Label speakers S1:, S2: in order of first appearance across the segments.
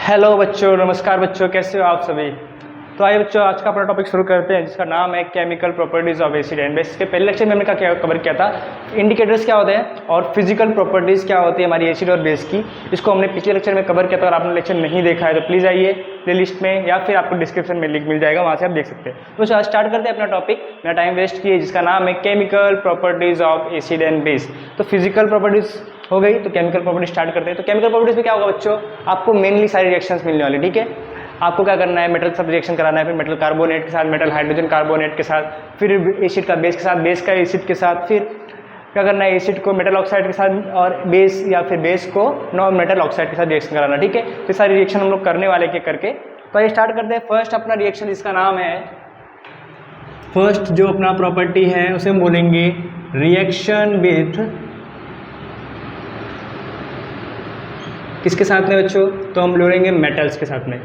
S1: Hello बच्चों, नमस्कार बच्चों, कैसे हो आप सभी। तो आइए बच्चों, आज का अपना टॉपिक शुरू करते हैं जिसका नाम है chemical properties of acid and base. इसके पहले लेक्चर में हमने क्या कवर किया था, इंडिकेटर्स क्या होते हैं और फिजिकल प्रॉपर्टीज क्या होती है हमारी एसिड और बेस की। इसको हमने पिछले लेक्चर में कवर किया था। अगर आपने लेक्चर नहीं देखा है तो प्लीज़ आइए प्लेलिस्ट में या फिर आपको डिस्क्रिप्शन में लिंक मिल जाएगा, वहाँ से आप देख सकते हैं। तो आज स्टार्ट करते हैं अपना टॉपिक, मेरा टाइम वेस्ट किए, जिसका नाम है chemical properties of acid and base. तो फिजिकल प्रॉपर्टीज हो गई, तो केमिकल प्रॉपर्टीज स्टार्ट करते हैं। तो केमिकल प्रॉपर्टीज में क्या होगा बच्चों, आपको मेनली सारी रिएक्शंस मिलने वाली, ठीक है। आपको क्या करना है, मेटल के साथ रिएक्शन कराना है, फिर मेटल कार्बोनेट के साथ, मेटल हाइड्रोजन कार्बोनेट के साथ, फिर एसिड का बेस के साथ, बेस का एसिड के साथ, फिर क्या करना है, एसिड को मेटल ऑक्साइड के साथ और बेस या फिर बेस को नॉन मेटल ऑक्साइड के साथ रिएक्शन कराना, ठीक है। तो सारी रिएक्शन हम लोग करने वाले के करके। तो ये स्टार्ट करते हैं। फर्स्ट अपना रिएक्शन जिसका नाम है, फर्स्ट जो अपना प्रॉपर्टी है उसे हम बोलेंगे रिएक्शन विथ, किसके साथ में बच्चों, तो हम लोड़ेंगे मेटल्स के साथ में।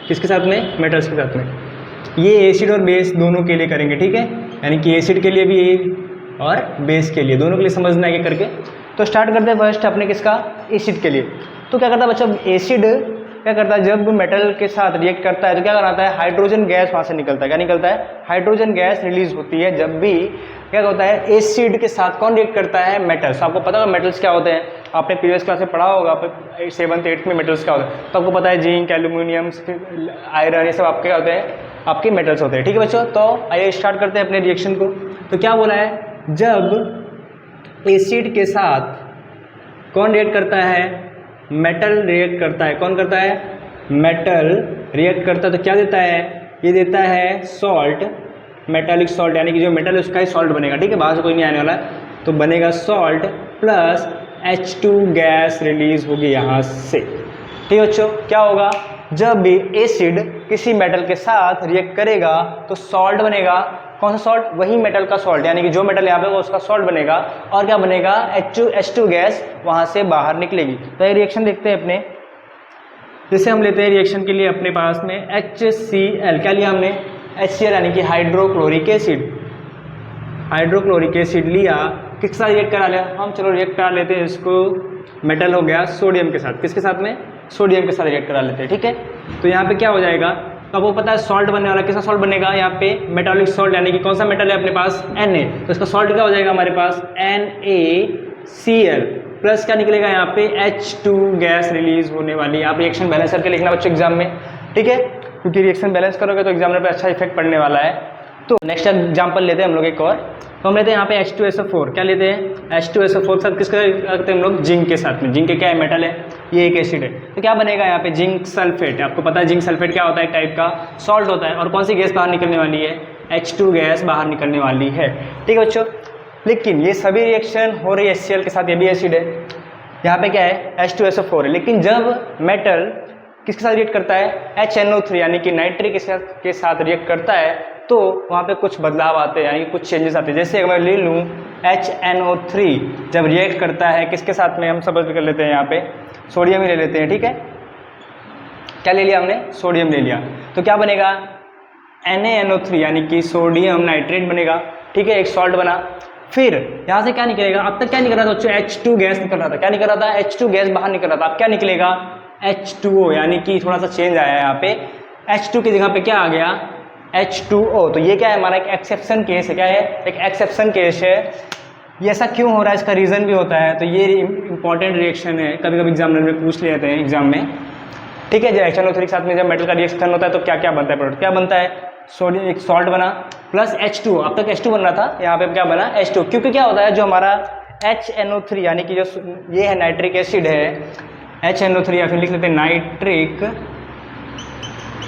S1: किसके साथ में, मेटल्स के साथ में। ये एसिड और बेस दोनों के लिए करेंगे, ठीक है। यानी कि एसिड के लिए भी और बेस के लिए, दोनों के लिए समझना है कि करके। तो स्टार्ट करते हैं फर्स्ट अपने किसका, एसिड के लिए। तो क्या करता है बच्चों, एसिड क्या करता है, जब मेटल के साथ रिएक्ट करता है तो क्या कराता है, हाइड्रोजन गैस वहाँ से निकलता है। क्या निकलता है, हाइड्रोजन गैस रिलीज होती है जब भी क्या होता है, एसिड के साथ कौन रिएक्ट करता है, मेटल्स। आपको पता होगा मेटल्स क्या होते हैं, आपने प्रीवियस क्लास में पढ़ा होगा, आप 7th 8th में मेटल्स क्या होते हैं। तो आपको पता है जिंक, एल्यूमिनियम, आयरन, ये सब आपके क्या होते हैं, आपके मेटल्स होते हैं, ठीक है बच्चों। तो आइए स्टार्ट करते हैं अपने रिएक्शन को। तो क्या बोला है, जब एसिड के साथ कौन रिएक्ट करता है, मेटल रिएक्ट करता है। कौन करता है, मेटल रिएक्ट करता है तो क्या देता है, ये देता है सॉल्ट, मेटालिक सॉल्ट, यानी कि जो मेटल है उसका ही सॉल्ट बनेगा, ठीक है, बाहर से कोई नहीं आने वाला है। तो बनेगा salt plus H2 gas release होगी यहाँ से, ठीक है बच्चों। क्या होगा, जब भी एसिड किसी मेटल के साथ रिएक्ट करेगा तो सॉल्ट बनेगा। कौन सा सॉल्ट, वही मेटल का सॉल्ट, यानी कि जो मेटल यहाँ पे वो उसका सॉल्ट बनेगा। और क्या बनेगा, H2 गैस वहाँ से बाहर निकलेगी। तो ये रिएक्शन देखते हैं अपने, जैसे हम लेते हैं रिएक्शन के लिए अपने पास में HCl, क्या लिया हमने, HCl यानी कि हाइड्रोक्लोरिक एसिड। हाइड्रोक्लोरिक एसिड लिया, किसके साथ रिएक्ट करा लिया हम, चलो रिएक्ट करा लेते हैं इसको, मेटल हो गया सोडियम के साथ। किसके साथ में, सोडियम के साथ रिएक्ट करा लेते हैं, ठीक है। तो यहाँ पे क्या हो जाएगा, तो आपको पता है सॉल्ट बनने वाला, किसका सॉल्ट बनेगा यहाँ पे, मेटालिक सॉल्ट, यानी कि कौन सा मेटल है अपने पास, Na। तो इसका सॉल्ट क्या हो जाएगा हमारे पास, NaCl प्लस क्या निकलेगा यहाँ पे, H2 गैस रिलीज होने वाली। आप रिएक्शन बैलेंस करके लिखना बच्चों एग्जाम में, ठीक है, क्योंकि रिएक्शन बैलेंस करोगे तो एग्जामिनर पे अच्छा इफेक्ट पड़ने वाला है। तो नेक्स्ट एग्जाम्पल लेते हैं हम लोग एक और। तो हम लेते हैं यहाँ पे H2SO4, क्या लेते हैं, H2SO4 के साथ किसके रखते हैं हम लोग, जिंक के साथ में। जिंक के क्या है, मेटल है, ये एक एसिड है। तो क्या बनेगा यहाँ पे, जिंक सल्फेट। आपको पता है जिंक सल्फेट क्या होता है, एक टाइप का सॉल्ट होता है। और कौन सी गैस बाहर निकलने वाली है, H2 गैस बाहर निकलने वाली है, ठीक है बच्चों। लेकिन ये सभी रिएक्शन हो रही है HCl के साथ, ये भी एसिड है। यहाँ पे क्या है, H2SO4 है। लेकिन जब मेटल किसके साथ रिएक्ट करता है, HNO3 यानी कि नाइट्रिक के साथ रिएक्ट करता है, तो वहाँ पे कुछ बदलाव आते हैं, यानी कुछ चेंजेस आते हैं। जैसे अगर मैं ले लूँ HNO3 जब रिएक्ट करता है किसके साथ में, हम सब कर लेते हैं यहाँ पे, सोडियम ही ले लेते हैं, ठीक है। क्या ले लिया हमने, सोडियम ले लिया। तो क्या बनेगा, NaNO3 यानी कि सोडियम नाइट्रेट बनेगा, ठीक है, एक सॉल्ट बना। फिर यहाँ से क्या निकलेगा, अब तक क्या निकल रहा था बच्चों, H2 गैस निकल रहा था। क्या निकल रहा था, H2 गैस बाहर निकल रहा था। अब क्या निकलेगा, H2O, यानी कि थोड़ा सा चेंज आया है यहाँ पे, H2 की जगह पे क्या आ गया, H2O। तो ये क्या है, हमारा एक एक्सेप्शन केस है। क्या है, एक एक्सेप्शन केस है। ये ऐसा क्यों हो रहा है, इसका रीज़न भी होता है। तो ये इंपॉर्टेंट रिएक्शन है, कभी कभी एग्जामिनर में पूछ लेते हैं एग्जाम में, ठीक है। जब HNO3 के साथ में जब मेटल का रिएक्शन होता है तो क्या क्या बनता है प्रोडक्ट, क्या बनता है, सोडियम एक सॉल्ट बना प्लस H2। अब तक H2 बन रहा था, यहाँ पे क्या बना, H2। क्योंकि क्या होता है, जो हमारा HNO3 यानी कि जो ये है नाइट्रिक एसिड है, HNO3 या फिर लिख लेते हैं नाइट्रिक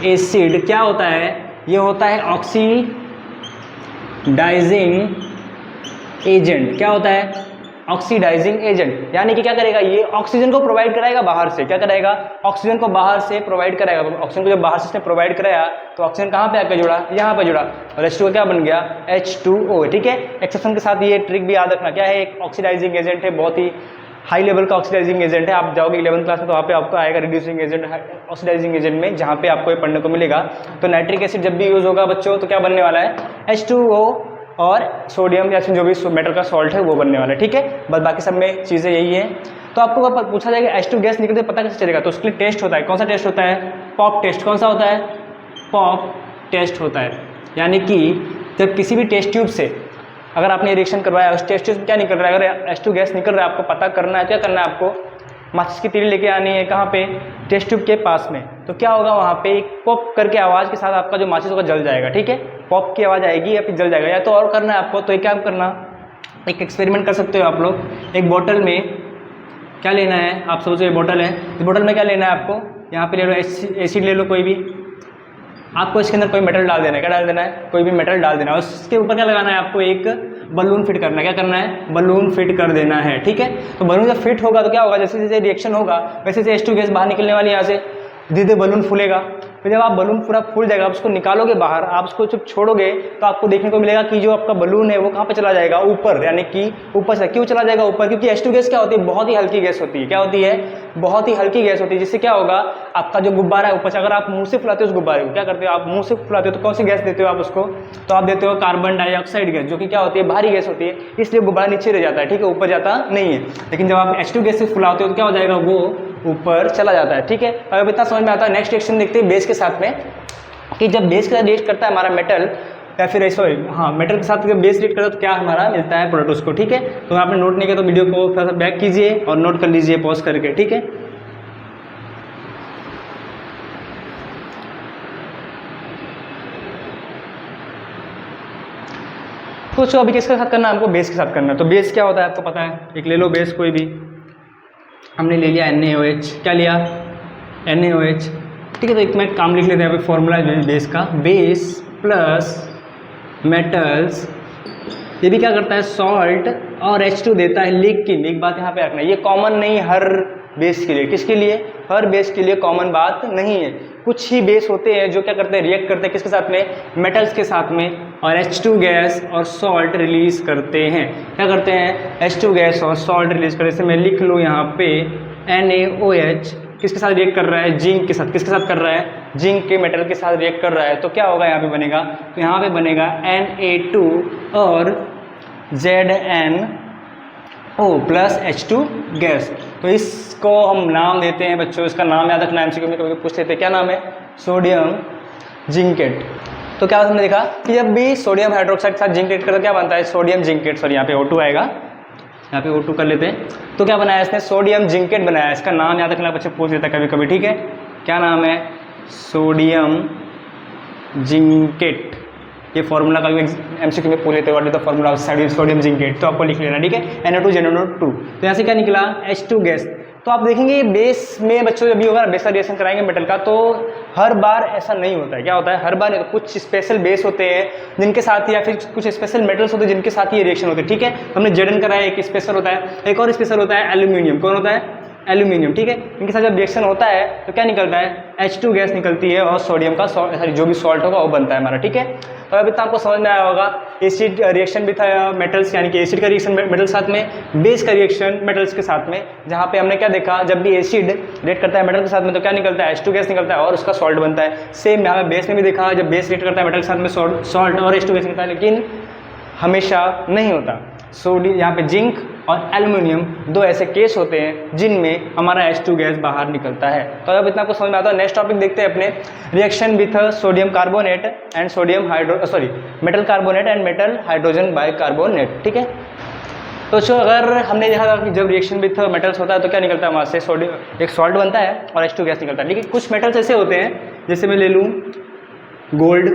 S1: एसिड, क्या होता है, ये होता है ऑक्सीडाइजिंग एजेंट। क्या होता है, ऑक्सीडाइजिंग एजेंट, यानी कि क्या करेगा, ये ऑक्सीजन को प्रोवाइड कराएगा बाहर से। क्या कराएगा, ऑक्सीजन को बाहर से प्रोवाइड कराएगा। ऑक्सीजन को जब बाहर से इसने प्रोवाइड कराया तो ऑक्सीजन कहाँ पे आकर जुड़ा, यहाँ पे जुड़ा, और H2 क्या बन गया, H2O, ठीक है। एक्सेप्शन के साथ ये ट्रिक भी याद रखना, क्या है, एक ऑक्सीडाइजिंग एजेंट है, बहुत ही हाई लेवल का ऑक्सीडाइजिंग एजेंट है। आप जाओगे 11th क्लास में तो वहाँ पे आपको आएगा रिड्यूसिंग एजेंट, ऑक्सीडाइजिंग एजेंट में, जहाँ पे आपको ये पढ़ने को मिलेगा। तो नाइट्रिक एसिड जब भी यूज़ होगा बच्चों तो क्या बनने वाला है, H2O और सोडियम या फिर जो भी मेटल का सॉल्ट है वो बनने वाला है, ठीक है। बस बाकी सब में चीज़ें यही है। तो आपको पूछा जाएगा H2 गैस निकलते पता कैसे चलेगा, तो उसके लिए टेस्ट होता है। कौन सा टेस्ट होता है? Pop test. कौन सा होता है? पॉप टेस्ट होता है। यानी कि जब किसी भी टेस्ट ट्यूब से अगर आपने रिएक्शन करवाया, उस टेस्ट ट्यूब में क्या निकल रहा है, अगर H2 गैस निकल रहा है, आपको पता करना है, क्या करना है आपको, माचिस की तीली लेके आनी है, कहाँ पे? टेस्ट ट्यूब के पास में। तो क्या होगा वहाँ पे एक पॉप करके आवाज़ के साथ आपका जो माचिस होगा जल जाएगा, ठीक है। पॉप की आवाज़ आएगी या फिर जल जाएगा, या तो और करना है आपको, तो एक क्या करना, एक एक्सपेरिमेंट कर सकते हो आप लोग। एक बोतल में क्या लेना है, आप सोचो ये बोतल है, इस बोतल में क्या लेना है आपको, यहाँ पे ले लो एसिड ले लो कोई भी, आपको इसके अंदर कोई मेटल डाल देना है। क्या डाल देना है? कोई भी मेटल डाल देना है। उसके ऊपर क्या लगाना है आपको, एक बलून फिट करना है। क्या करना है? बलून फिट कर देना है, ठीक है। तो बलून जब फिट होगा तो क्या होगा, जैसे जैसे रिएक्शन होगा वैसे जैसे H2 गैस बाहर निकलने वाली है, यहाँ से धीरे धीरे बलून फूलेगा। फिर जब आप बलून पूरा फूल जाएगा, आप उसको निकालोगे बाहर, आप उसको जब छोड़ोगे तो आपको देखने को मिलेगा कि जो आपका बलून है वो कहाँ पे चला जाएगा, ऊपर, यानी कि ऊपर से। क्यों चला जाएगा ऊपर? क्योंकि H2 गैस क्या होती है, बहुत ही हल्की गैस होती है। क्या होती है? बहुत ही हल्की गैस होती है। जिससे क्या होगा, आपका जो गुब्बारा है ऊपर से, अगर आप मुंह से फुलाते हो उस गुब्बारे को, क्या करते हो आप, मुंह से फुलाते हो, तो कौन सी गैस देते हो आप उसको, तो आप देते हो कार्बन डाइऑक्साइड गैस, जो कि क्या होती है, भारी गैस होती है। इसलिए गुब्बारा नीचे रह जाता है, ठीक है, ऊपर जाता नहीं है। लेकिन जब आप H2 गैस से फुलाते हो तो क्या हो जाएगा, वो ऊपर चला जाता है, ठीक है। अब इतना समझ में आता है। नेक्स्ट रिएक्शन देखते हैं बेस के साथ में, कि जब बेस के साथ रिएक्ट करता है हमारा मेटल, या फिर सॉरी हाँ मेटल के साथ जब बेस रिएक्ट करता है तो क्या हमारा मिलता है, प्रोडक्ट उसको, ठीक है। तो आपने नोट नहीं किया तो वीडियो को थोड़ा सा बैक कीजिए और नोट कर लीजिए पॉज करके, ठीक है। तो चलो अभी किसके साथ करना है हमको, बेस के साथ करना है। तो बेस क्या होता है आपको पता है, एक ले लो बेस कोई भी, हमने ले लिया NaOH, क्या लिया, NaOH, ठीक है। तो एक मैं काम लिख लेते हैं यहाँ पे, फॉर्मूला बेस का, बेस प्लस मेटल्स, ये भी क्या करता है, सॉल्ट और H2 देता है। लेकिन एक बात यहाँ पे रखना है, ये कॉमन नहीं हर बेस के लिए। किसके लिए? हर बेस के लिए कॉमन बात नहीं है। कुछ ही बेस होते हैं जो क्या करते हैं, रिएक्ट करते हैं किसके साथ में, मेटल्स के साथ में, और H2 गैस और सॉल्ट रिलीज करते हैं। क्या करते हैं, H2 गैस और सॉल्ट रिलीज करते हैं। जैसे मैं लिख लूँ यहाँ पे NaOH किसके साथ रिएक्ट कर रहा है, जिंक के साथ। किसके साथ कर रहा है, जिंक के मेटल के साथ रिएक्ट कर रहा है। तो क्या होगा यहाँ पे बनेगा, तो यहाँ पे बनेगा Na2 और ZnO प्लस H2 गैस। तो इसको हम नाम देते हैं बच्चों, इसका नाम याद रखना, MCQ में कभी पूछ लेते हैं, क्या नाम है, सोडियम जिंकेट। तो क्या हमने देखा कि जब भी सोडियम हाइड्रोक्साइड के साथ जिंक रिएक्ट करता है क्या बनता है, सोडियम जिंकेट। सॉरी यहाँ पे O2 आएगा, यहाँ पे O2 कर लेते हैं। तो क्या बनाया इसने, सोडियम जिंकेट बनाया। इसका नाम याद रखना, बच्चे पूछ लेता है कभी कभी, ठीक है। क्या नाम है, सोडियम जिंकेट। ये फॉर्मूला का भी MCQ में पूछ लेते हैं, what is the formula of sodium zincate, तो आपको लिख लेना, ठीक है। Na2 ZnO2। तो यहाँ से क्या निकला, H2 गैस। तो आप देखेंगे ये बेस में बच्चों जब भी होगा बेस का रिएक्शन कराएंगे मेटल का, तो हर बार ऐसा नहीं होता है। क्या होता है, हर बार नहीं, तो कुछ स्पेशल बेस होते हैं जिनके साथ, या फिर कुछ स्पेशल मेटल्स होते हैं जिनके साथ ये रिएक्शन होते हैं, ठीक है। हमने Zn कराया, एक स्पेशल होता है, एक और स्पेशल होता है एल्यूमिनियम। कौन होता है, एल्यूमिनियम, ठीक है। इनके साथ जब रिएक्शन होता है तो क्या निकलता है, H2 गैस निकलती है और सोडियम का जो भी सॉल्ट होगा वो बनता है हमारा, ठीक है। तो अभी तक आपको समझ में आया होगा, एसिड रिएक्शन भी था मेटल्स, यानी कि एसिड का रिएक्शन मेटल्स साथ में, बेस का रिएक्शन मेटल्स के साथ में, जहाँ पे हमने क्या देखा, जब भी एसिड रिएक्ट करता है मेटल के साथ में तो क्या निकलता है, H2 गैस निकलता है और उसका सॉल्ट बनता है। सेम यहाँ पे बेस में भी देखा, जब बेस रिएक्ट करता है मेटल के साथ में सॉल्ट और H2 गैस निकलता है, लेकिन हमेशा नहीं होता। सोडियम यहाँ पे जिंक और एल्युमिनियम दो ऐसे केस होते हैं जिनमें हमारा H2 गैस बाहर निकलता है। तो अब इतना आपको समझ में आता है। नेक्स्ट टॉपिक देखते हैं अपने, reaction with sodium carbonate and sodium metal carbonate and metal hydrogen bicarbonate, ठीक है। तो अगर हमने देखा था कि जब रिएक्शन विथ मेटल्स होता है तो क्या निकलता है वहाँ से, सोडियम एक सॉल्ट बनता है और H2 गैस निकलता है। लेकिन कुछ मेटल्स ऐसे होते हैं, जैसे मैं ले लूँ गोल्ड,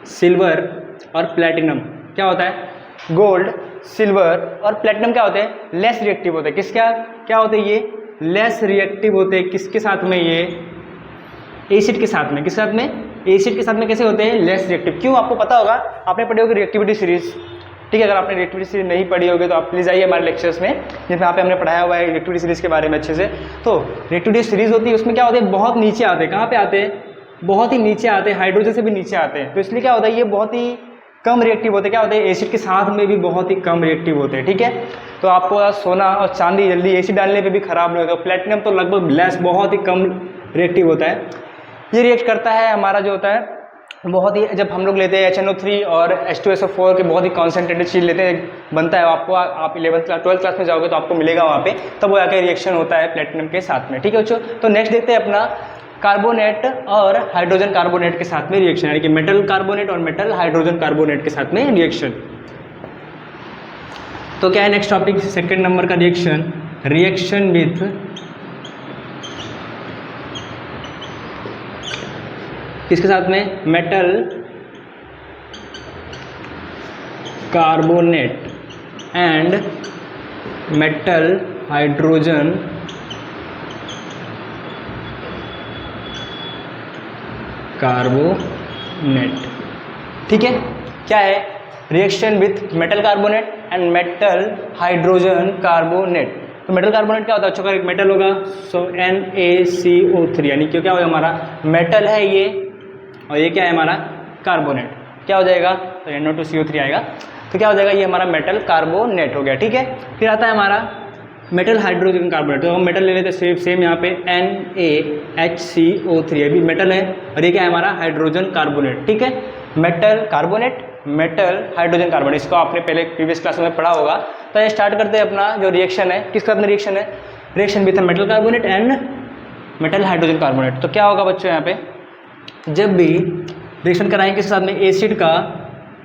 S1: सिल्वर और प्लेटिनम। क्या होता है, गोल्ड, सिल्वर और प्लेटिनम क्या होते हैं, लेस रिएक्टिव होते हैं। किसका क्या होते हैं, ये लेस रिएक्टिव होते हैं। किसके साथ में, ये एसिड के साथ में। किसके साथ में, एसिड के साथ में। कैसे होते हैं, लेस रिएक्टिव। क्यों, आपको पता होगा, आपने पढ़ी होगी रिएक्टिविटी सीरीज, ठीक है। अगर आपने रिएक्टिविटी सीरीज नहीं पढ़ी होगी तो आप प्लीज़ आइए हमारे लेक्चर्स में, जहाँ पे हमने पढ़ाया हुआ है रिएक्टिविटी सीरीज के बारे में अच्छे से। तो रिएक्टिविटी सीरीज होती है, उसमें क्या होता है, बहुत नीचे आते हैं। कहाँ पे आते हैं, बहुत ही नीचे आते हैं, हाइड्रोजन से भी नीचे आते हैं। तो इसलिए क्या होता है, ये बहुत ही कम रिएक्टिव होते हैं। क्या होते हैं, एसिड के साथ में भी बहुत ही कम रिएक्टिव होते हैं, ठीक है। तो आपको सोना और चांदी जल्दी एसिड डालने पे भी खराब नहीं होगा। प्लेटिनम तो लगभग लेस, बहुत ही कम रिएक्टिव होता है। ये रिएक्ट करता है, हमारा जो होता है बहुत ही, जब हम लोग लेते हैं HNO3 और H2SO4 के बहुत ही कॉन्सेंट्रेटेड चीज़ लेते हैं, बनता है आपको, आप 11th क्लास 12th क्लास में जाओगे तो आपको मिलेगा वहाँ पे, तब वो आकर रिएक्शन होता है प्लेटिनम के साथ में। ठीक है बच्चों, तो नेक्स्ट देखते हैं अपना कार्बोनेट और हाइड्रोजन कार्बोनेट के साथ में रिएक्शन, यानी कि मेटल कार्बोनेट और मेटल हाइड्रोजन कार्बोनेट के साथ में रिएक्शन। तो क्या है नेक्स्ट टॉपिक, सेकेंड नंबर का रिएक्शन, रिएक्शन विथ किसके साथ में, metal carbonate and metal hydrogen carbonate. ठीक है, क्या है, reaction with metal carbonate and metal hydrogen carbonate. तो मेटल कार्बोनेट क्या होता है, अच्छा एक मेटल होगा, सो NaCO3, यानी कि क्या होगा, हमारा मेटल है ये, और ये क्या है हमारा कार्बोनेट, क्या हो जाएगा, तो NO2CO3 आएगा, तो क्या हो जाएगा, ये हमारा मेटल कार्बोनेट हो गया। ठीक है, फिर आता है हमारा मेटल हाइड्रोजन कार्बोनेट, तो हम मेटल ले लेते हैं सेम यहाँ पे NaHCO3, ये भी मेटल है, और ये क्या है हमारा हाइड्रोजन कार्बोनेट। ठीक है, metal carbonate, metal hydrogen carbonate, इसको आपने पहले प्रीवियस क्लास में पढ़ा होगा। तो ये स्टार्ट करते हैं अपना जो रिएक्शन है, किसका अपना रिएक्शन है, reaction with metal carbonate and metal hydrogen carbonate. तो क्या होगा बच्चों, यहाँ पे जब भी रिएक्शन कराएंगे किसके साथ में, एसिड का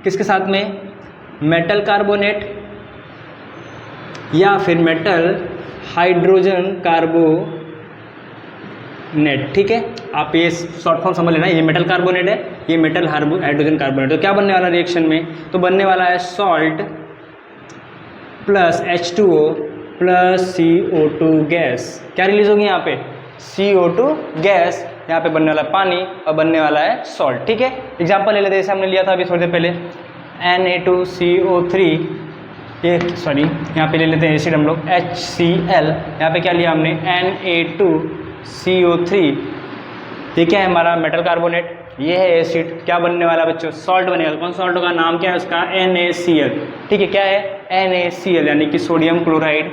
S1: किसके साथ में, मेटल कार्बोनेट या फिर मेटल हाइड्रोजन कार्बोनेट। ठीक है, आप ये शॉर्ट फॉर्म समझ लेना, ये मेटल कार्बोनेट है, ये मेटल हाइड्रोजन कार्बोनेट। तो क्या बनने वाला रिएक्शन में, तो बनने वाला है salt plus H2O plus CO2 gas, क्या रिलीज होगी यहाँ पे, CO2 गैस, यहाँ पे बनने वाला पानी और बनने वाला है सॉल्ट। ठीक है, एग्जांपल ले लेते हैं, जैसे हमने लिया था अभी थोड़ी देर पहले Na2CO3, ये सॉरी यहाँ पे ले लेते हैं एसिड हम लोग HCl, यहाँ पे क्या लिया हमने Na2CO3, ये क्या है हमारा मेटल कार्बोनेट, ये है एसिड, क्या बनने वाला बच्चों, सॉल्ट बनेगा। कौन सॉल्ट होगा, नाम क्या है उसका, NaCl। ठीक है, क्या है NaCl, यानी कि सोडियम क्लोराइड।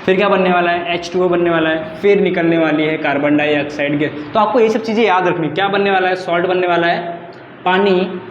S1: फिर क्या बनने वाला है, H2O बनने वाला है, फिर निकलने वाली है कार्बन डाइऑक्साइड गैस। तो आपको ये सब चीज़ें याद रखनी, क्या बनने वाला है, सॉल्ट बनने वाला है, पानी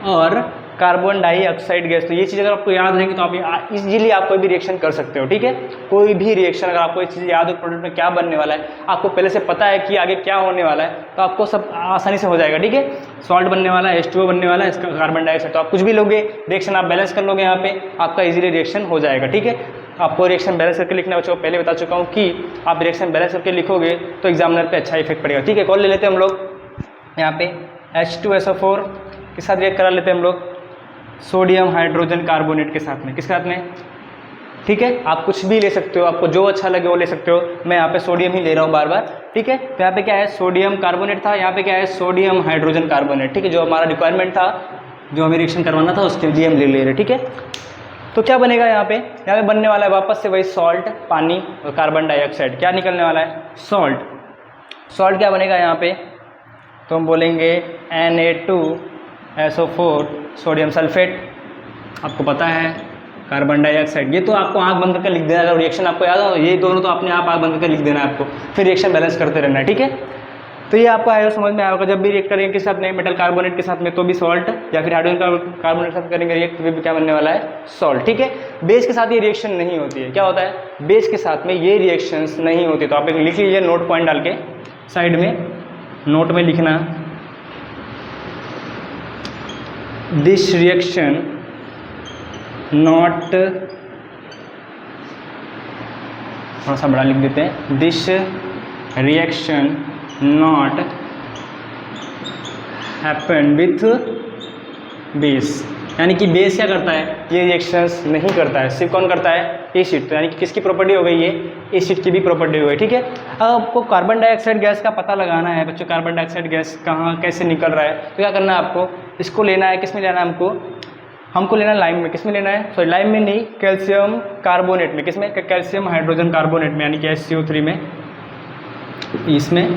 S1: और कार्बन डाइऑक्साइड गैस। तो ये चीज़ अगर आपको याद रहेंगी तो आप इजीली आप कोई भी रिएक्शन कर सकते हो। ठीक है, कोई भी रिएक्शन अगर आपको ये चीज़ याद हो, प्रोडक्ट में क्या बनने वाला है, आपको पहले से पता है कि आगे क्या होने वाला है, तो आपको सब आसानी से हो जाएगा। ठीक है, सॉल्ट बनने वाला है, H2O बनने वाला है, इसका कार्बन डाइऑक्साइड, तो आप कुछ भी लोगे रिएक्शन, आप बैलेंस कर लोगे, यहाँ पे आपका इजीली रिएक्शन हो जाएगा। ठीक है, आपको रिएक्शन बैलेंस करके लिखना बच्चों, पहले बता चुका हूँ कि आप रिएक्शन बैलेंस करके लिखोगे तो एग्जामिनर पे अच्छा इफेक्ट पड़ेगा। ठीक है, कॉल ले लेते हैं हम लोग, यहाँ पे H2SO4 के साथ रिएक्ट करा लेते हैं हम लोग सोडियम हाइड्रोजन कार्बोनेट के साथ में, किसके साथ में। ठीक है, आप कुछ भी ले सकते हो, आपको जो अच्छा लगे वो ले सकते हो, मैं यहाँ पे सोडियम ही ले रहा हूँ बार बार। ठीक है, तो यहाँ पे क्या है, सोडियम कार्बोनेट था, यहाँ पे क्या है, सोडियम हाइड्रोजन कार्बोनेट। ठीक है, जो हमारा रिक्वायरमेंट था, जो हमें रिएक्शन करवाना था, उसके लिए हम ले रहे। ठीक है, तो क्या बनेगा यहाँ पे बनने वाला है वापस से वही सॉल्ट, पानी और कार्बन डाइऑक्साइड, क्या निकलने वाला है, सॉल्ट। सॉल्ट क्या बनेगा यहाँ पे, तो हम बोलेंगे Na2SO4 सोडियम सल्फेट, आपको पता है कार्बन डाइऑक्साइड। ये तो आपको आंख बंद करके लिख देना है, रिएक्शन आपको याद हो, ये दोनों तो अपने आप आंख बंद करके लिख देना है आपको, फिर रिएक्शन बैलेंस करते रहना है। ठीक है, तो ये आपको आएगा, समझ में आएगा। जब भी रिएक्ट करेंगे किस साथ में, मेटल कार्बोनेट के साथ में, तो भी सॉल्ट, या फिर हाइड्रोजन कार्बोनेट के साथ करेंगे रिएक्ट, तो भी क्या बनने वाला है, सॉल्ट। ठीक है, बेस के साथ ये रिएक्शन नहीं होती है, क्या होता है, बेस के साथ में ये रिएक्शंस नहीं होती। तो आप एक लिख लीजिए नोट पॉइंट डाल के साइड में, नोट में लिखना, दिस रिएक्शन नॉट, थोड़ा सा बड़ा लिख देते हैं, this reaction not happen with base, यानी कि बेस क्या करता है, ये रिएक्शंस नहीं करता है, सिर्फ कौन करता है, एसिड। तो यानी कि किसकी प्रॉपर्टी हो गई, ये एसिड की भी प्रॉपर्टी हो गई। ठीक है, अब आपको कार्बन डाइऑक्साइड गैस का पता लगाना है बच्चों, कार्बन डाइऑक्साइड गैस कहाँ कैसे निकल रहा है, तो क्या करना है आपको, इसको लेना है, किस में लेना है हमको लेना है लाइम में, किस में लेना है, सॉरी लाइम में नहीं, कैल्शियम कार्बोनेट में, किस में, कैल्शियम हाइड्रोजन कार्बोनेट में, यानी कि HCO3 में, इसमें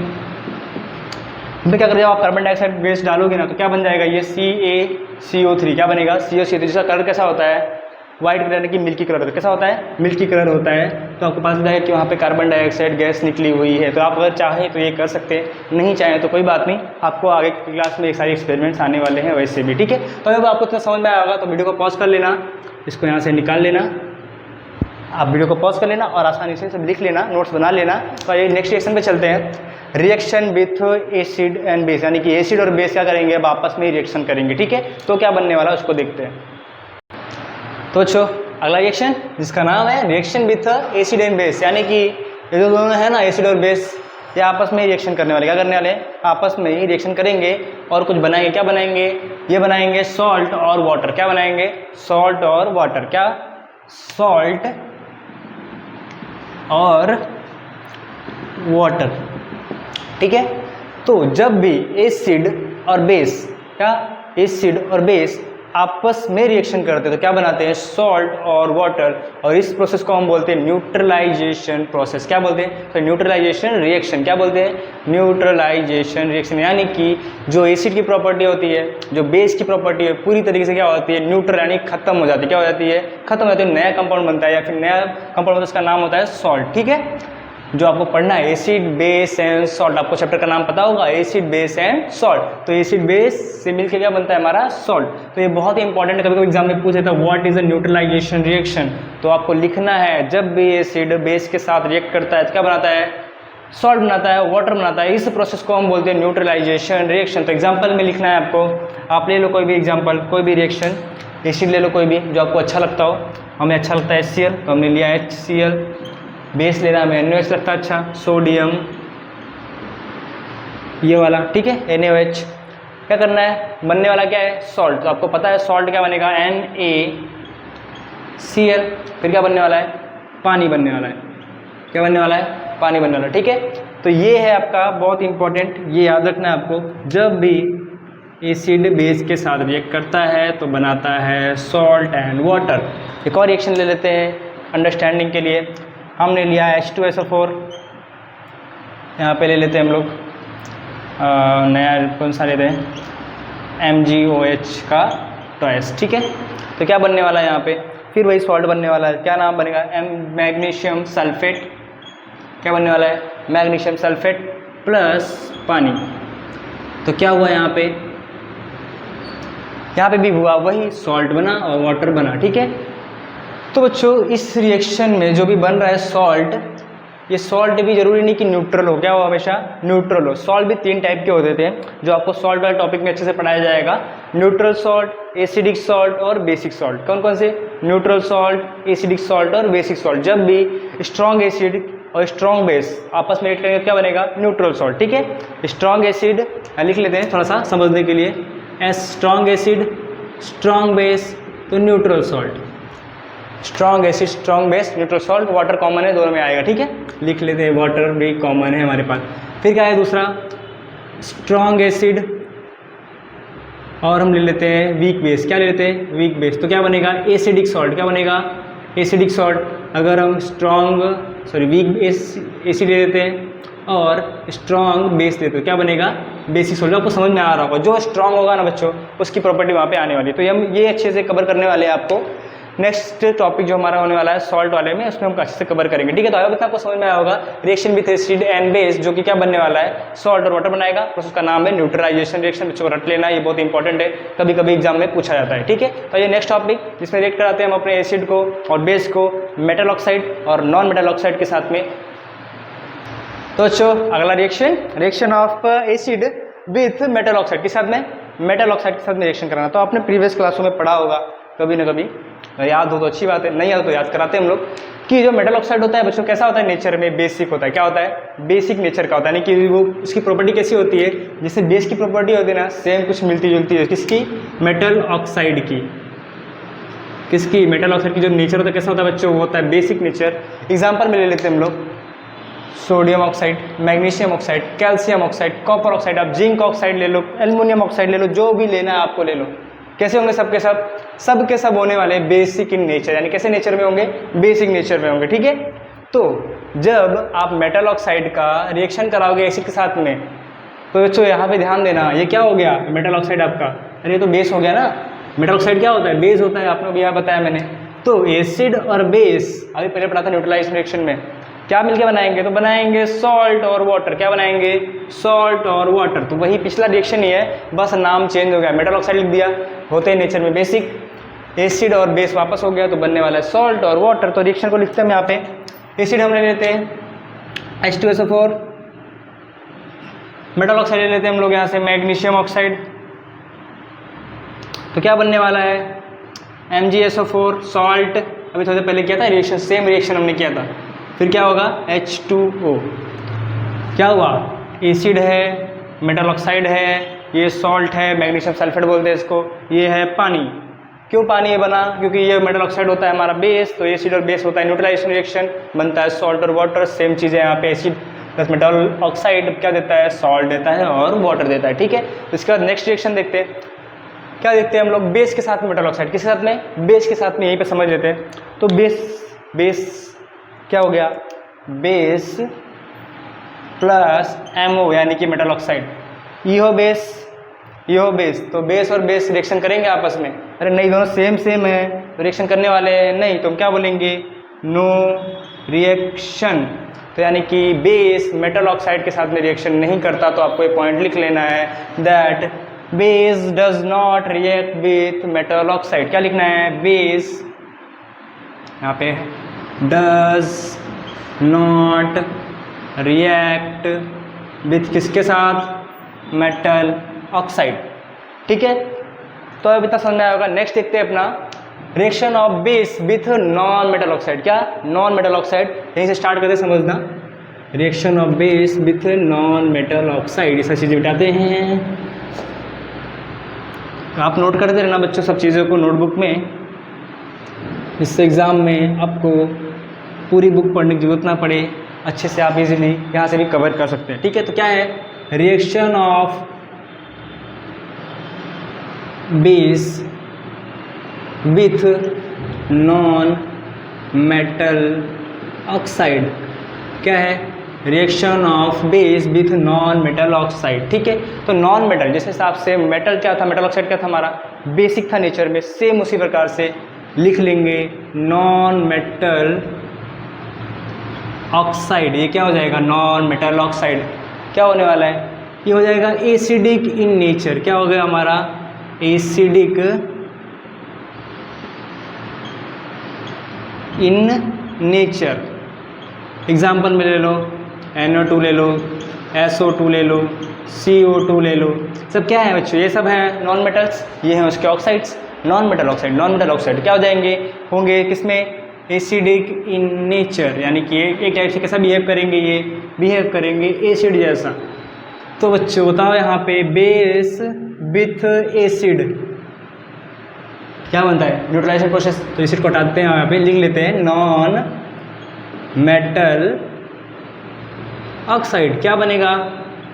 S1: क्या करें, जब आप कार्बन डाइऑक्साइड गैस डालोगे ना, तो क्या बन जाएगा, ये CaCO3, क्या बनेगा, CaCO3, जिसका कलर कैसा होता है, वाइट कलर यानी कि मिल्की कलर होता है। कैसा होता है? मिल्की कलर होता है। तो आपको पता है कि वहाँ पे कार्बन डाइऑक्साइड गैस निकली हुई है। तो आप अगर चाहें तो ये कर सकते हैं, नहीं चाहें तो कोई बात नहीं, आपको आगे की क्लास में एक सारे एक्सपेरिमेंट्स आने वाले हैं वैसे भी, ठीक है। तो अब आपको थोड़ा समझ में आया होगा तो वीडियो को पॉज कर लेना, इसको यहाँ से निकाल लेना, आप वीडियो को पॉज कर लेना और आसानी से सब लिख लेना, नोट्स बना लेना। तो ये नेक्स्ट रिएक्शन पे चलते हैं, reaction with acid and base, यानी कि एसिड और बेस क्या करेंगे, अब आपस में रिएक्शन करेंगे, ठीक है। तो क्या बनने वाला है उसको देखते हैं। तो बच्चों अगला रिएक्शन जिसका नाम है reaction with acid and base, यानी कि ये जो दोनों है ना एसिड और बेस, ये आपस में रिएक्शन करने वाले, क्या करने वाले, आपस में ही रिएक्शन करेंगे और कुछ बनाएंगे। क्या बनाएंगे? ये बनाएंगे सॉल्ट और वाटर। क्या बनाएंगे? सॉल्ट और वाटर। क्या? सॉल्ट और वाटर, ठीक है। तो जब भी एसिड और बेस, क्या एसिड और बेस आपस में रिएक्शन करते हैं तो क्या बनाते हैं, सॉल्ट और वाटर, और इस प्रोसेस को हम बोलते हैं न्यूट्रलाइजेशन प्रोसेस। क्या बोलते हैं? तो न्यूट्रलाइजेशन रिएक्शन। क्या बोलते हैं? न्यूट्रलाइजेशन रिएक्शन, यानी कि जो एसिड की प्रॉपर्टी होती है, जो बेस की प्रॉपर्टी है, पूरी तरीके से क्या होती है, न्यूट्रल यानी खत्म हो जाती है। क्या हो जाती है? खत्म हो जाती है, नया कंपाउंड बनता है या फिर नया कंपाउंड बनता है, उसका नाम होता है सॉल्ट, ठीक है। जो आपको पढ़ना है एसिड बेस एंड सॉल्ट, आपको चैप्टर का नाम पता होगा, एसिड बेस एंड सॉल्ट। तो एसिड बेस से मिलकर क्या बनता है हमारा सॉल्ट। तो ये बहुत ही इंपॉर्टेंट है, कभी कभी एग्जाम में पूछे था what is a neutralisation reaction, तो आपको लिखना है जब भी एसिड बेस के साथ रिएक्ट करता है तो क्या बनाता है, सॉल्ट बनाता है, वाटर बनाता है। इस प्रोसेस को हम बोलते हैं न्यूट्रलाइजेशन रिएक्शन। तो एग्जाम्पल में लिखना है आपको, आप ले लो कोई भी एग्जाम्पल, कोई भी रिएक्शन, एसिड ले लो कोई भी जो आपको अच्छा लगता हो। हमें अच्छा लगता है HCl, तो हमने लिया HCl। बेस लेना हमें NaOH लगता है अच्छा, सोडियम ये वाला, ठीक है, NaOH। क्या करना है, बनने वाला क्या है, सॉल्ट। तो आपको पता है सॉल्ट क्या बनेगा, NaCl। फिर क्या बनने वाला है, पानी बनने वाला है। क्या बनने वाला है, पानी बनने वाला है, ठीक है। तो ये है आपका बहुत इंपॉर्टेंट, ये याद रखना है आपको, जब भी एसिड बेस के साथ रिएक्ट करता है तो बनाता है सॉल्ट एंड वाटर। एक और रिएक्शन ले लेते हैं अंडरस्टैंडिंग के लिए। हमने लिया H2SO4, यहाँ पे ले लेते हैं हम लोग नया कौन सा लेते हैं, MgOH का ट्वाइस, ठीक है। तो क्या बनने वाला है यहाँ पे, फिर वही सॉल्ट बनने वाला है। क्या नाम बनेगा, मैग्नीशियम सल्फेट। क्या बनने वाला है, मैग्नीशियम सल्फेट प्लस पानी। तो क्या हुआ यहाँ पे, यहाँ पे भी हुआ वही, सॉल्ट बना और वाटर बना, ठीक है। तो बच्चों इस रिएक्शन में जो भी बन रहा है सॉल्ट, ये सॉल्ट भी जरूरी नहीं कि न्यूट्रल हो, क्या हो, हमेशा न्यूट्रल हो। सॉल्ट भी 3 टाइप के होते थे जो आपको सॉल्ट वाले टॉपिक में अच्छे से पढ़ाया जाएगा, न्यूट्रल सॉल्ट, एसिडिक सॉल्ट और बेसिक सॉल्ट। कौन कौन से, न्यूट्रल सॉल्ट, एसिडिक सॉल्ट और बेसिक सॉल्ट। जब भी स्ट्रॉन्ग एसिड और स्ट्रॉन्ग बेस आपस में रिएक्ट करेंगे क्या बनेगा, न्यूट्रल सॉल्ट, ठीक है। स्ट्रॉन्ग एसिड लिख लेते हैं थोड़ा सा समझने के लिए, स्ट्रॉन्ग एसिड स्ट्रॉन्ग बेस तो neutral salt, strong acid strong base neutral salt. Water common है दोनों में आएगा, ठीक है, लिख लेते हैं, वाटर भी कॉमन है हमारे पास। फिर क्या है दूसरा, स्ट्रॉन्ग एसिड और हम ले लेते हैं वीक बेस। क्या ले लेते हैं, वीक बेस। तो क्या बनेगा, एसिडिक सॉल्ट। क्या बनेगा, एसिडिक सॉल्ट। अगर हम वीक एसिड ले लेते हैं और स्ट्रॉन्ग बेस लेते हो क्या बनेगा, बेसिक सॉल्ट। आपको समझ में आ रहा होगा, जो स्ट्रॉन्ग होगा ना बच्चों उसकी प्रॉपर्टी वहाँ पे आने वाली है। तो हम ये अच्छे से कवर करने वाले हैं आपको। नेक्स्ट टॉपिक जो हमारा होने वाला है सॉल्ट वाले में, उसमें हम अच्छे से कवर करेंगे, ठीक है। तो अब आपको समझ में आया होगा reaction with acid and base, जो कि क्या बनने वाला है, सॉल्ट और वाटर बनाएगा। प्रोसेस का नाम है न्यूट्रलाइजेशन रिएक्शन। बच्चों रट लेना, ये बहुत इंपॉर्टेंट है, कभी कभी एग्जाम में पूछा जाता है, ठीक है। तो ये नेक्स्ट टॉपिक जिसमें रिएक्ट कराते हैं हम अपने एसिड को और बेस को मेटल ऑक्साइड और नॉन मेटल ऑक्साइड के साथ में। तो बच्चों अगला reaction of acid with metal oxide के साथ में, मेटल ऑक्साइड के साथ में रिएक्शन कराना। तो आपने प्रीवियस क्लासों में पढ़ा होगा कभी ना कभी, याद हो तो अच्छी बात है, नहीं याद तो याद कराते हैं हम लोग, कि जो मेटल ऑक्साइड होता है बच्चों कैसा होता है, नेचर में बेसिक होता है। क्या होता है, बेसिक नेचर का होता है, यानी कि वो उसकी प्रॉपर्टी कैसी होती है, जैसे बेस की प्रॉपर्टी होती है ना, सेम कुछ मिलती जुलती है। किसकी, मेटल ऑक्साइड की। किसकी, मेटल ऑक्साइड की जो नेचर होता है कैसा होता है बच्चों, वो होता है बेसिक नेचर। एग्जाम्पल में ले लेते हैं हम लोग, sodium oxide, magnesium oxide, calcium oxide, copper oxide, आप जिंक ऑक्साइड ले लो, एल्युमिनियम ऑक्साइड ले लो, जो भी लेना है आपको ले लो। कैसे होंगे सब के सब होने वाले बेसिक इन नेचर, यानी कैसे नेचर में होंगे, बेसिक नेचर में होंगे, ठीक है। तो जब आप मेटल ऑक्साइड का रिएक्शन कराओगे एसिड के साथ में, तो बच्चों यहाँ पे ध्यान देना, ये क्या हो गया, मेटल ऑक्साइड आपका, अरे ये तो बेस हो गया ना। मेटल ऑक्साइड क्या होता है, बेस होता है, आपने भी यहाँ बताया मैंने। तो एसिड और बेस अभी पहले पढ़ा था न्यूट्रलाइजेशन रिएक्शन में, क्या मिलके बनाएंगे? तो बनाएंगे सॉल्ट और वाटर। क्या बनाएंगे? सॉल्ट और वाटर। तो वही पिछला रिएक्शन ही है, बस नाम चेंज हो गया, मेटल ऑक्साइड लिख दिया, होते हैं नेचर में बेसिक। एसिड और बेस वापस हो गया तो बनने वाला है सॉल्ट और वाटर। तो रिएक्शन को लिखते हैं यहाँ पे, एसिड हम ले लेते हैं H2SO4, मेटल ऑक्साइड ले लेते हैं हम लोग यहाँ से मैग्नीशियम ऑक्साइड। तो क्या बनने वाला है? MgSO4 सॉल्ट, अभी थोड़ी देर पहले किया था रिएक्शन, सेम रिएक्शन हमने किया था। फिर क्या होगा? H2O। क्या हुआ? एसिड है, मेटल ऑक्साइड है, ये सॉल्ट है, मैग्नीशियम सल्फेट बोलते हैं इसको, ये है पानी। क्यों पानी ये बना? क्योंकि ये मेटल ऑक्साइड होता है हमारा बेस, तो एसिड और बेस होता है न्यूट्रलाइजेशन रिएक्शन, बनता है सॉल्ट और वाटर। सेम चीज़ है यहाँ पे, एसिड प्लस मेटल ऑक्साइड क्या देता है? सॉल्ट देता है और वाटर देता है। ठीक है, इसके बाद नेक्स्ट रिएक्शन देखते हैं, क्या देखते हैं हम लोग? बेस के साथ में मेटल ऑक्साइड, किसके साथ में? बेस के साथ में, यहीं पे समझ लेते हैं। तो बेस क्या हो गया? बेस प्लस MO यानी कि मेटल ऑक्साइड, इहो बेस। तो बेस और बेस रिएक्शन करेंगे आपस में? अरे नहीं, दोनों सेम है, रिएक्शन करने वाले हैं नहीं, तो हम क्या बोलेंगे? No reaction. तो यानी कि बेस मेटल ऑक्साइड के साथ में रिएक्शन नहीं करता, तो आपको ये पॉइंट लिख लेना है that base does not react with metal oxide. क्या लिखना है? बेस यहाँ पे डज नॉट रिएक्ट विथ किसके साथ? Metal oxide. ठीक है, तो अब इतना समझ में आया होगा। नेक्स्ट देखते हैं अपना reaction of base with non metal oxide. क्या? नॉन मेटल ऑक्साइड, यहीं से स्टार्ट करते समझना। Reaction of base with non metal oxide, ये सब चीज़ें बिठाते हैं। आप नोट करते रहना बच्चों सब चीज़ों को नोटबुक में, इससे एग्ज़ाम में आपको पूरी बुक पढ़ने की जरूरत ना पड़े, अच्छे से आप इजीली यहाँ से भी कवर कर सकते हैं। ठीक है, तो क्या है? Reaction of base with non metal oxide. क्या है? Reaction of base with non metal oxide. ठीक है, तो नॉन मेटल जिस हिसाब से मेटल क्या था, मेटल ऑक्साइड क्या था हमारा? बेसिक था नेचर में, सेम उसी प्रकार से लिख लेंगे नॉन मेटल ऑक्साइड। ये क्या हो जाएगा? Non metal oxide. क्या होने वाला है? ये हो जाएगा एसिडिक इन नेचर। क्या हो गया हमारा? Acidic in nature. एग्जाम्पल में ले लो, NO2 ले लो, SO2 ले लो, CO2 ले लो, सब क्या है बच्चों? ये सब है नॉन मेटल्स, ये हैं उसके ऑक्साइड्स। नॉन मेटल ऑक्साइड क्या हो जाएंगे? होंगे किसमें? एसिडिक इन नेचर, यानी कि एक टाइप से कैसा बिहेव करेंगे? ये बिहेव करेंगे एसिड जैसा। तो बच्चों बताओ यहाँ पे बेस विथ एसिड क्या बनता है? Neutralisation process. तो एसिड को हटाते हैं, यहाँ पे लिख लेते हैं नॉन मेटल ऑक्साइड। क्या बनेगा?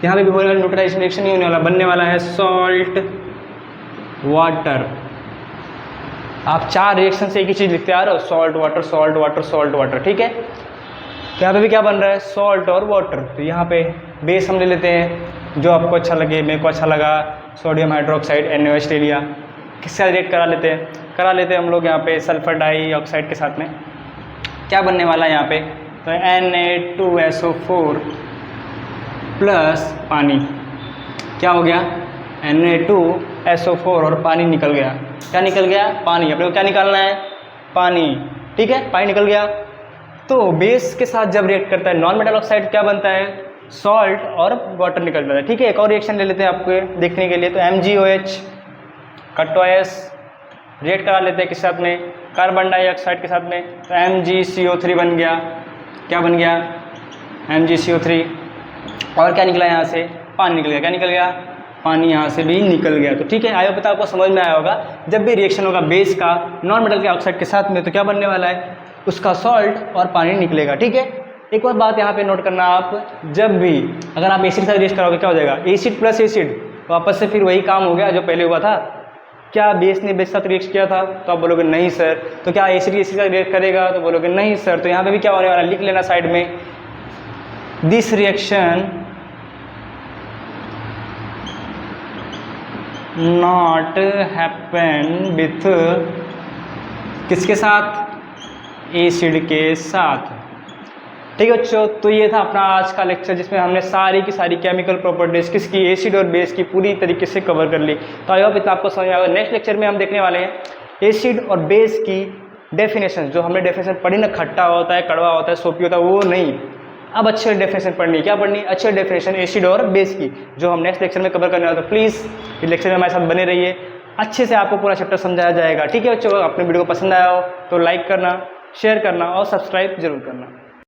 S1: यहाँ पे भी होने वाला न्यूट्रलाइजेशन रिएक्शन नहीं होने वाला, बनने वाला है सॉल्ट वाटर। आप 4 रिएक्शन से एक ही चीज़ लिखते आ रहे हो, salt water salt water salt water. ठीक है, तो यहाँ पे भी क्या बन रहा है? सॉल्ट और वाटर। तो यहाँ पे बेस हम ले लेते हैं जो आपको अच्छा लगे, मेरे को अच्छा लगा सोडियम हाइड्रोक्साइड NaOH ले लिया। किसका रिएक्ट करा लेते हैं हम लोग यहाँ पे सल्फर डाइऑक्साइड के साथ में। क्या बनने वाला है यहाँ पे? तो Na2SO4 प्लस पानी। क्या हो गया? Na2SO4 और पानी निकल गया। क्या निकल गया? पानी। अपने को क्या निकालना है? पानी। ठीक है, पानी निकल गया। तो बेस के साथ जब रिएक्ट करता है नॉन मेटल ऑक्साइड क्या बनता है? सॉल्ट और वाटर निकल जाता है। ठीक है, एक और रिएक्शन ले लेते हैं आपको देखने के लिए। तो MgOH का टॉयस रिएक्ट करा लेते हैं किस साथ में? कार्बन डाइऑक्साइड के साथ में। तो MgCO3 बन गया। क्या बन गया? MgCO3। और क्या निकला यहाँ से? पानी निकल गया। क्या निकल गया? पानी यहाँ से भी निकल गया। तो ठीक है, आयो पता आपको समझ में आया होगा। जब भी रिएक्शन होगा बेस का नॉन मेटल के ऑक्साइड के साथ में, तो क्या बनने वाला है? उसका सॉल्ट और पानी निकलेगा। ठीक है, एक और बात यहाँ पे नोट करना आप, जब भी अगर आप एसिड के साथ रिएक्ट करोगे क्या हो जाएगा? एसिड प्लस एसिड, वापस से फिर वही काम हो गया जो पहले हुआ था। क्या बेस ने बेस के साथ रिएक्ट किया था? तो आप बोलोगे नहीं सर। तो क्या एसिड एसिड के साथ रिएक्ट करेगा? तो बोलोगे नहीं सर। तो यहाँ पे भी क्या होने वाला है? लिख लेना साइड में, this reaction not happen with किसके साथ? एसिड के साथ। ठीक है बच्चों, तो ये था अपना आज का लेक्चर जिसमें हमने सारी की सारी केमिकल प्रॉपर्टीज किसकी, एसिड और बेस की पूरी तरीके से कवर कर ली। तो आई होप इतना आपको समझ आएगा। नेक्स्ट लेक्चर में हम देखने वाले हैं एसिड और बेस की डेफिनेशन। जो हमने डेफिनेशन पढ़ी ना, खट्टा होता है, कड़वा होता है, सोपी होता है, वो नहीं, अब अच्छे डेफिनेशन पढ़नी है। क्या पढ़नी है? अच्छे डेफिनेशन एसिड और बेस की, जो हम नेक्स्ट लेक्चर में कवर करने वाले। तो प्लीज़ इस लेक्चर में हमारे साथ बने रहिए, अच्छे से आपको पूरा चैप्टर समझाया जाएगा। ठीक है बच्चों, अपने वीडियो को पसंद आया हो तो लाइक करना, शेयर करना और सब्सक्राइब जरूर करना।